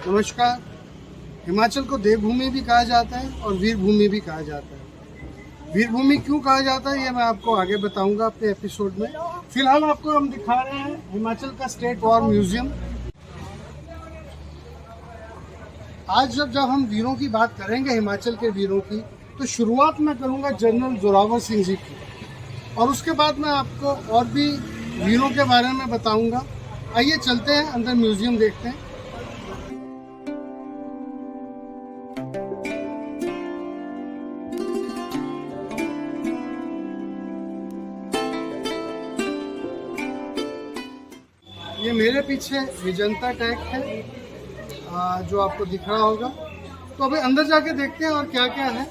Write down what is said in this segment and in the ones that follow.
नमस्कार। हिमाचल को देवभूमि भी कहा जाता है और वीरभूमि भी कहा जाता है। वीरभूमि क्यों कहा जाता है ये मैं आपको आगे बताऊंगा अपने एपिसोड में। फिलहाल आपको हम दिखा रहे हैं हिमाचल का स्टेट वॉर म्यूजियम। आज जब हम वीरों की बात करेंगे, हिमाचल के वीरों की, तो शुरुआत मैं करूंगा जनरल जोरावर सिंह जी की, और उसके बाद मैं आपको और भी वीरों के बारे में बताऊंगा। आइए चलते हैं अंदर, म्यूजियम देखते हैं। ये मेरे पीछे विजंता टैग है जो आपको दिख रहा होगा। तो अभी अंदर जाके देखते हैं और क्या क्या है।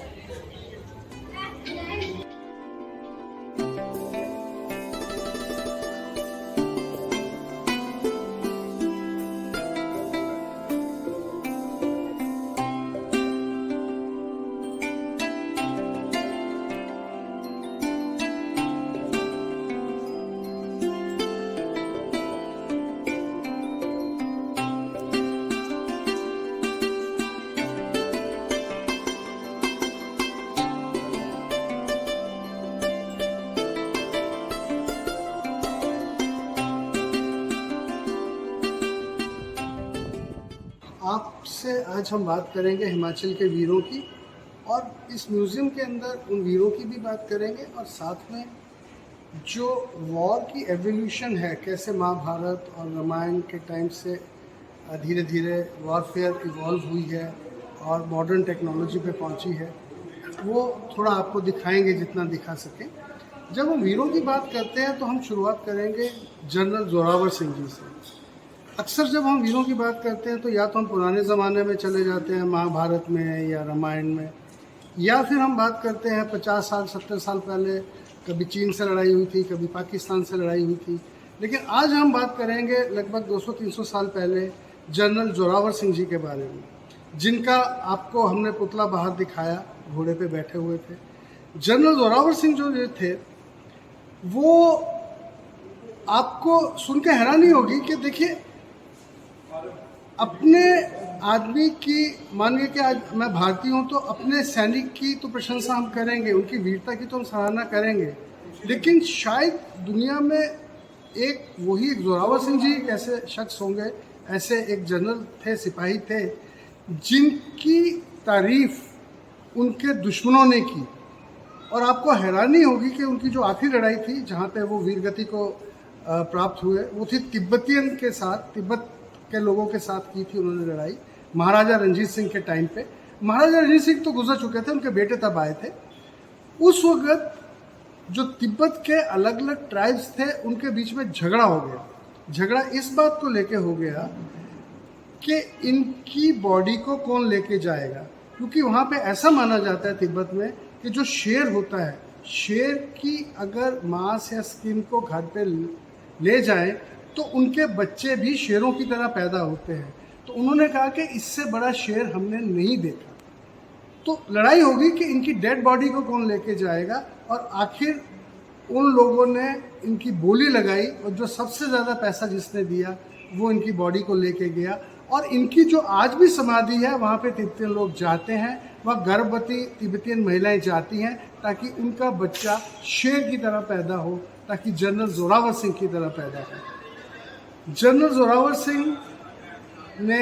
आपसे आज हम बात करेंगे हिमाचल के वीरों की, और इस म्यूज़ियम के अंदर उन वीरों की भी बात करेंगे, और साथ में जो वॉर की एवोल्यूशन है, कैसे महाभारत और रामायण के टाइम से धीरे धीरे वॉरफेयर इवॉल्व हुई है और मॉडर्न टेक्नोलॉजी पे पहुंची है, वो थोड़ा आपको दिखाएंगे जितना दिखा सकें। जब हम वीरों की बात करते हैं तो हम शुरुआत करेंगे जनरल जोरावर सिंह जी से। अक्सर जब हम वीरों की बात करते हैं तो या तो हम पुराने ज़माने में चले जाते हैं, महाभारत में या रामायण में, या फिर हम बात करते हैं 50 साल 70 साल पहले कभी चीन से लड़ाई हुई थी, कभी पाकिस्तान से लड़ाई हुई थी। लेकिन आज हम बात करेंगे लगभग 200-300 साल पहले जनरल जोरावर सिंह जी के बारे में, जिनका आपको हमने पुतला बाहर दिखाया, घोड़े पे बैठे हुए थे। जनरल जोरावर सिंह जो थे वो आपको सुन के हैरानी होगी कि देखिए, अपने आदमी की, मानिए कि आज मैं भारतीय हूँ तो अपने सैनिक की तो प्रशंसा हम करेंगे, उनकी वीरता की तो हम सराहना करेंगे, लेकिन शायद दुनिया में एक वही जोरावर सिंह जी एक ऐसे शख्स होंगे, ऐसे एक जनरल थे, सिपाही थे, जिनकी तारीफ उनके दुश्मनों ने की। और आपको हैरानी होगी कि उनकी जो आखिरी लड़ाई थी जहाँ पे वो वीरगति को प्राप्त हुए, वो थी तिब्बतियन के साथ, तिब्बत के लोगों के साथ की थी उन्होंने लड़ाई, महाराजा रणजीत सिंह के टाइम पे। महाराजा रणजीत सिंह तो गुजर चुके थे, उनके बेटे तब आए थे। उस वक्त जो तिब्बत के अलग अलग ट्राइब्स थे उनके बीच में झगड़ा हो गया। झगड़ा इस बात को लेके हो गया कि इनकी बॉडी को कौन लेके जाएगा, क्योंकि वहाँ पे ऐसा माना जाता है तिब्बत में कि जो शेर होता है, शेर की अगर मांस या स्किन को घर पे ले जाएं तो उनके बच्चे भी शेरों की तरह पैदा होते हैं। तो उन्होंने कहा कि इससे बड़ा शेर हमने नहीं देखा। तो लड़ाई होगी कि इनकी डेड बॉडी को कौन लेके जाएगा, और आखिर उन लोगों ने इनकी बोली लगाई, और जो सबसे ज़्यादा पैसा जिसने दिया वो इनकी बॉडी को लेके गया। और इनकी जो आज भी समाधि है वहाँ पे तिब्बतियन लोग जाते हैं, वह गर्भवती तिब्बतियन महिलाएं जाती हैं ताकि उनका बच्चा शेर की तरह पैदा हो, ताकि जनरल जोरावर सिंह की तरह पैदा हो। जनरल जोरावर सिंह ने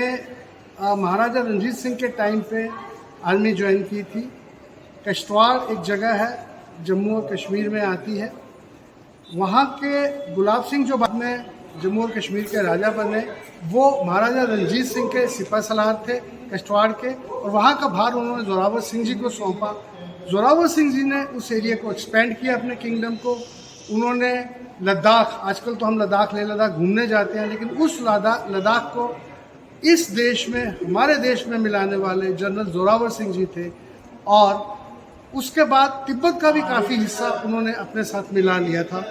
महाराजा रणजीत सिंह के टाइम पे आर्मी ज्वाइन की थी। किश्तवाड़ एक जगह है, जम्मू और कश्मीर में आती है। वहाँ के गुलाब सिंह जो बाद में जम्मू और कश्मीर के राजा बने, वो महाराजा रणजीत सिंह के सिपह सलार थे किश्तवाड़ के, और वहाँ का भार उन्होंने जोरावर सिंह जी को सौंपा। जोरावर सिंह जी ने उस एरिया को एक्सपेंड किया, अपने किंगडम को। उन्होंने लद्दाख, आजकल तो हम लद्दाख लेह लद्दाख घूमने जाते हैं, लेकिन उस लद्दाख को इस देश में, हमारे देश में मिलाने वाले जनरल जोरावर सिंह जी थे। और उसके बाद तिब्बत का भी काफ़ी हिस्सा उन्होंने अपने साथ मिला लिया था,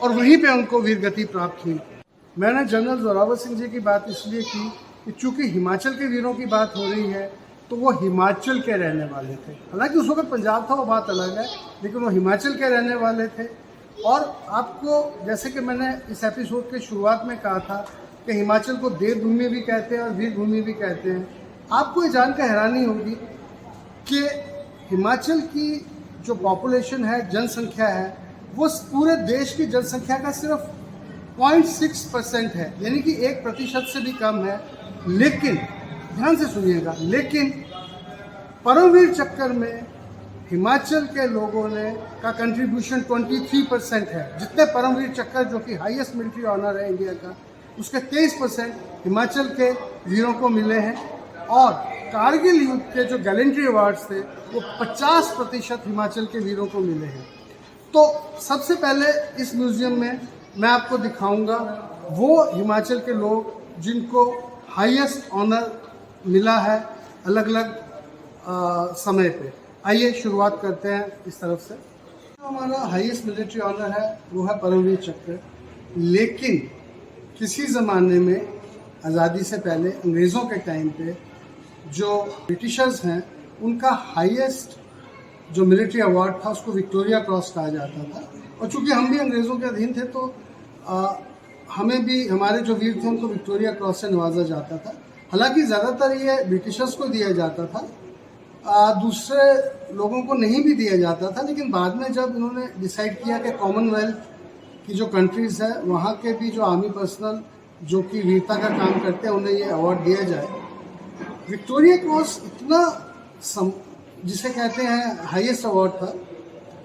और वहीं पे उनको वीरगति प्राप्त हुई। मैंने जनरल जोरावर सिंह जी की बात इसलिए की कि चूँकि हिमाचल के वीरों की बात हो रही है तो वो हिमाचल के रहने वाले थे। हालांकि उस वक्त पंजाब था, वो बात अलग है, लेकिन वो हिमाचल के रहने वाले थे। और आपको, जैसे कि मैंने इस एपिसोड के शुरुआत में कहा था कि हिमाचल को देवभूमि भी कहते हैं और वीरभूमि भी कहते हैं। आपको ये जानकर हैरानी होगी कि हिमाचल की जो पॉपुलेशन है, जनसंख्या है, वो पूरे देश की जनसंख्या का सिर्फ 0.6% है, यानी कि 1% से भी कम है। लेकिन ध्यान से सुनिएगा, लेकिन परमवीर चक्र में हिमाचल के लोगों ने का कंट्रीब्यूशन 23% है। जितने परमवीर चक्कर जो कि हाईएस्ट मिलिट्री ऑनर है इंडिया का, उसके 23% हिमाचल के वीरों को मिले हैं। और कारगिल युद्ध के जो गैलेंट्री अवार्ड्स थे वो 50% हिमाचल के वीरों को मिले हैं। तो सबसे पहले इस म्यूज़ियम में मैं आपको दिखाऊंगा वो हिमाचल के लोग जिनको हाईएस्ट ऑनर मिला है अलग अलग समय पे। आइए शुरुआत करते हैं इस तरफ से। जो हमारा हाईएस्ट मिलिट्री ऑनर है वो है परमवीर चक्र। लेकिन किसी ज़माने में आज़ादी से पहले अंग्रेज़ों के टाइम पे जो ब्रिटिशर्स हैं उनका हाईएस्ट जो मिलिट्री अवार्ड था उसको विक्टोरिया क्रॉस कहा जाता था। और चूंकि हम भी अंग्रेज़ों के अधीन थे तो हमें भी हमारे जो वीर थे उनको विक्टोरिया क्रॉस से नवाजा जाता था। हालांकि ज़्यादातर ये ब्रिटिशर्स को दिया जाता था, दूसरे लोगों को नहीं भी दिया जाता था। लेकिन बाद में जब उन्होंने डिसाइड किया कि कॉमनवेल्थ की जो कंट्रीज़ है वहाँ के भी जो आर्मी पर्सनल जो कि वीरता का काम करते हैं उन्हें ये अवार्ड दिया जाए। विक्टोरिया क्रॉस इतना जिसे कहते हैं हाईएस्ट अवार्ड था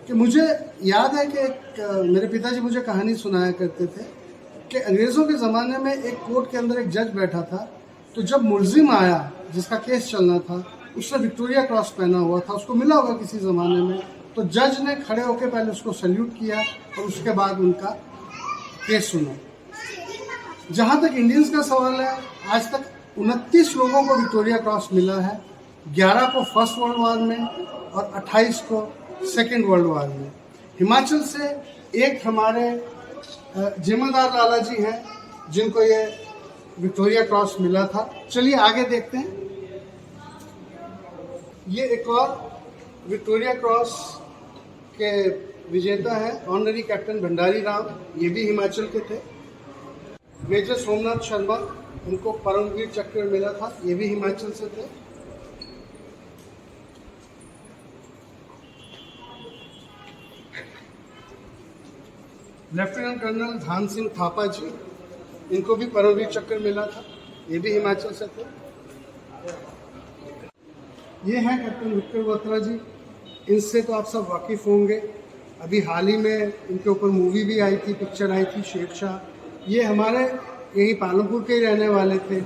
कि मुझे याद है कि मेरे पिताजी मुझे कहानी सुनाया करते थे कि अंग्रेज़ों के ज़माने में एक कोर्ट के अंदर एक जज बैठा था, तो जब मुलजिम आया जिसका केस चलना था उसने विक्टोरिया क्रॉस पहना हुआ था, उसको मिला होगा किसी ज़माने में, तो जज ने खड़े होकर पहले उसको सैल्यूट किया और उसके बाद उनका केस सुना। जहाँ तक इंडियंस का सवाल है, आज तक 29 लोगों को विक्टोरिया क्रॉस मिला है, 11 को फर्स्ट वर्ल्ड वार में और 28 को सेकेंड वर्ल्ड वार में। हिमाचल से एक हमारे जिम्मेदार लाला जी हैं जिनको ये विक्टोरिया क्रॉस मिला था। चलिए आगे देखते हैं। ये एक और विक्टोरिया क्रॉस के विजेता हैं ऑनरी कैप्टन भंडारी राम, ये भी हिमाचल के थे। मेजर सोमनाथ शर्मा, उनको परमवीर चक्र मिला था, ये भी हिमाचल से थे। लेफ्टिनेंट कर्नल धान सिंह थापा जी, इनको भी परमवीर चक्र मिला था, ये भी हिमाचल से थे। ये हैं कैप्टन विक्टर बत्रा जी, इनसे तो आप सब वाकिफ़ होंगे। अभी हाल ही में इनके ऊपर मूवी भी आई थी, पिक्चर आई थी शेरशाह। ये हमारे यही पालमपुर के ही रहने वाले थे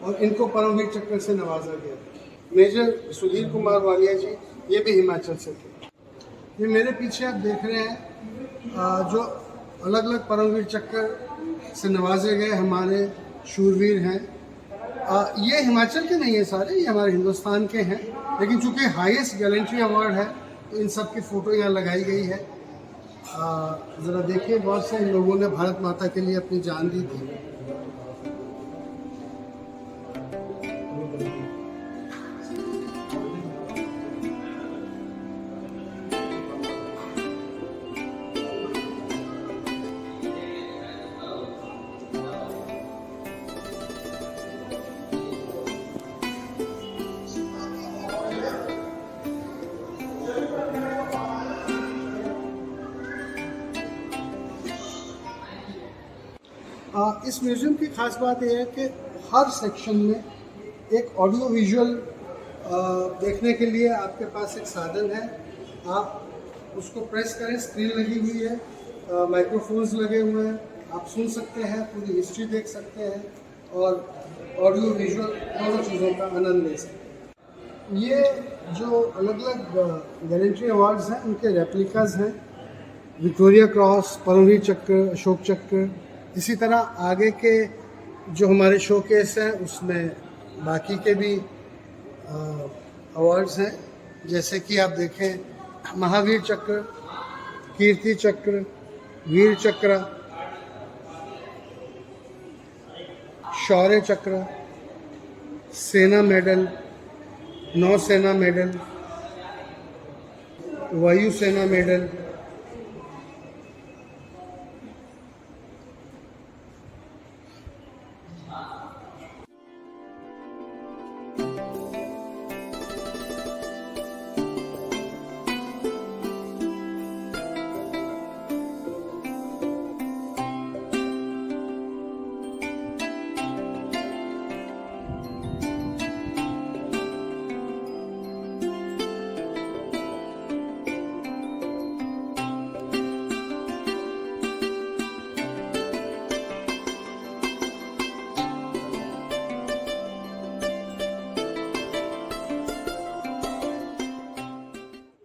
और इनको परमवीर चक्र से नवाजा गया। मेजर सुधीर कुमार वालिया जी, ये भी हिमाचल से थे। ये मेरे पीछे आप देख रहे हैं जो अलग अलग परमवीर चक्र से नवाजे गए हमारे शूरवीर हैं। ये हिमाचल के नहीं है सारे, ये हमारे हिंदुस्तान के हैं। लेकिन चूंकि हाईएस्ट गैलेंट्री अवार्ड है तो इन सब की फ़ोटो यहाँ लगाई गई है। ज़रा देखिए, बहुत से लोगों ने भारत माता के लिए अपनी जान दी थी। इस म्यूज़ियम की ख़ास बात यह है कि हर सेक्शन में एक ऑडियो विजुअल देखने के लिए आपके पास एक साधन है। आप उसको प्रेस करें, स्क्रीन लगी हुई है, माइक्रोफोन्स लगे हुए हैं, आप सुन सकते हैं, पूरी हिस्ट्री देख सकते हैं और ऑडियो विजुअल दोनों चीज़ों का आनंद ले सकते हैं। ये जो अलग अलग गैलेंट्री अवार्ड्स हैं उनके रेप्लिकाज हैं, विक्टोरिया क्रॉस, परमवीर चक्र, अशोक चक्र। इसी तरह आगे के जो हमारे शोकेस हैं उसमें बाकी के भी अवार्ड्स हैं, जैसे कि आप देखें महावीर चक्र, कीर्ति चक्र, वीर चक्र, शौर्य चक्र, सेना मेडल, नौसेना मेडल, वायुसेना मेडल,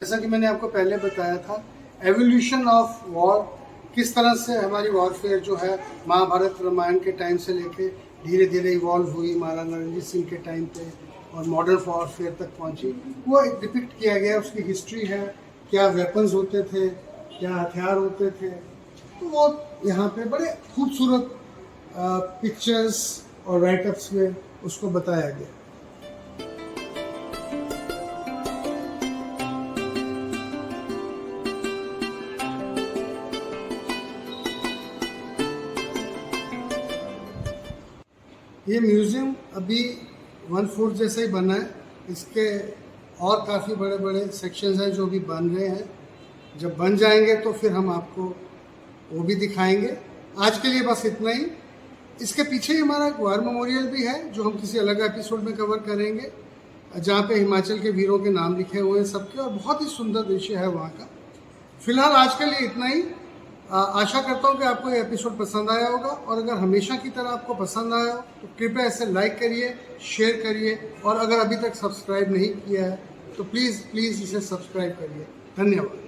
जैसा कि मैंने आपको पहले बताया था, एवोल्यूशन ऑफ वॉर, किस तरह से हमारी वॉरफेयर जो है महाभारत रामायण के टाइम से लेके धीरे धीरे इवॉल्व हुई महाराणा रणजीत सिंह के टाइम पे और मॉडर्न वॉरफेयर तक पहुंची, वो एक डिपिक्ट किया गया। उसकी हिस्ट्री है, क्या वेपन्स होते थे, क्या हथियार होते थे, तो वो यहाँ पे बड़े खूबसूरत पिक्चर्स और राइटअप्स में उसको बताया गया। ये म्यूज़ियम अभी 1/4 जैसा ही बना है। इसके और काफ़ी बड़े बड़े सेक्शंस हैं जो भी बन रहे हैं। जब बन जाएंगे तो फिर हम आपको वो भी दिखाएंगे। आज के लिए बस इतना ही। इसके पीछे ही हमारा एक वार मेमोरियल भी है जो हम किसी अलग एपिसोड में कवर करेंगे, जहाँ पे हिमाचल के वीरों के नाम लिखे हुए हैं सबके, और बहुत ही सुंदर दृश्य है वहाँ का। फिलहाल आज के लिए इतना ही। आशा करता हूँ कि आपको ये एपिसोड पसंद आया होगा, और अगर हमेशा की तरह आपको पसंद आया हो तो कृपया इसे लाइक करिए, शेयर करिए, और अगर अभी तक सब्सक्राइब नहीं किया है तो प्लीज़ इसे सब्सक्राइब करिए। धन्यवाद।